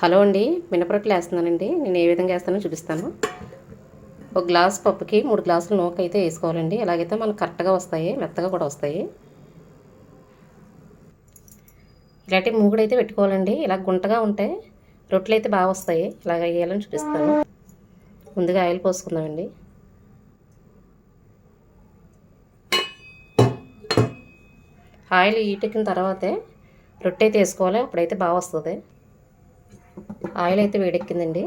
Hello అండి, మినపరొట్టెలు వేస్తున్నానండి. నేను ఏ విధంగా వేస్తానో చూపిస్తాను. ఒక గ్లాస్ పప్పుకి 3 గ్లాసులు నూక అయితే వేసుకోవాలండి. అలాగైతే మనకు కరెక్ట్గా వస్తాయి, మెత్తగా కూడా వస్తాయి. ఇలాంటి మూగుడైతే పెట్టుకోవాలండి. ఇలా గుంటగా ఉంటే రొట్టెలు అయితే బాగా వస్తాయి. ఇలాగ వేయాలని చూపిస్తాను. ముందుగా ఆయిల్ పోసుకుందామండి. ఆయిల్ హీటెక్కిన తర్వాతే రొట్టె అయితే వేసుకోవాలి, అప్పుడైతే బాగా వస్తుంది. ఆయిల్ అయితే వేడెక్కిందండి.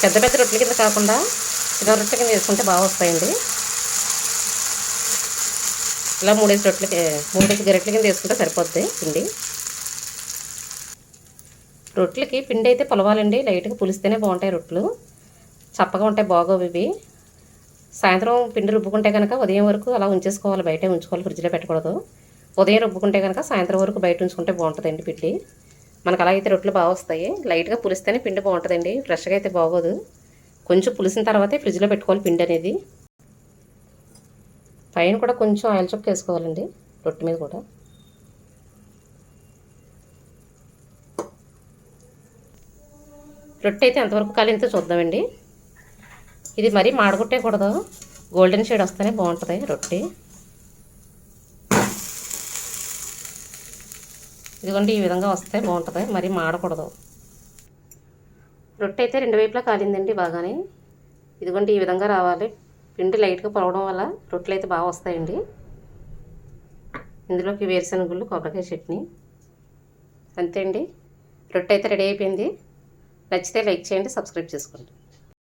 పెద్ద పెద్ద రొట్టెల కింద కాకుండా చిన్న రొట్టె కింద వేసుకుంటే బాగా వస్తాయండి. ఇలా 3 గరిటెల కింద వేసుకుంటే సరిపోద్ది పిండి. రొట్టెలకి పిండి అయితే పొలవాలండి. లైట్గా పులిస్తేనే బాగుంటాయి రొట్టెలు. చప్పగా ఉంటాయి, బాగోవు ఇవి. సాయంత్రం పిండి రుబ్బుకుంటే కనుక ఉదయం వరకు అలా ఉంచేసుకోవాలి, బయటే ఉంచుకోవాలి, ఫ్రిడ్జ్లో పెట్టకూడదు. ఉదయం రుబ్బుకుంటే కనుక సాయంత్రం వరకు బయట ఉంచుకుంటే బాగుంటుందండి పిండి. మనకు అలా అయితే రొట్టెలు బాగా వస్తాయి. లైట్గా పులిస్తేనే పిండి బాగుంటుందండి, ఫ్రెష్గా అయితే బాగోదు. కొంచెం పులిసిన తర్వాతే ఫ్రిడ్జ్లో పెట్టుకోవాలి పిండి అనేది. పైన కూడా కొంచెం ఆయిల్ చుక్క వేసుకోవాలండి, రొట్టె మీద కూడా. రొట్టె అయితే ఎంతవరకు కాలింతో చూద్దామండి. ఇది మరీ మాడగొట్టేయకూడదు, గోల్డెన్ షేడ్ వస్తేనే బాగుంటుంది రొట్టె. ఇదిగోండి, ఈ విధంగా వస్తే బాగుంటుంది, మరీ మాడకూడదు. రొట్టె అయితే 2 వైపులా కాలిందండి బాగానే. ఇదిగోండి, ఈ విధంగా రావాలి. పిండి లైట్గా పొలవడం వల్ల రొట్టెలు అయితే బాగా వస్తాయండి. ఇందులోకి వేరుశనగ గుళ్ళు, కొబ్బరికాయ చట్నీ. అంతే అండి, రొట్టె అయితే రెడీ అయిపోయింది. నచ్చితే లైక్ చేయండి, సబ్స్క్రైబ్ చేసుకోండి.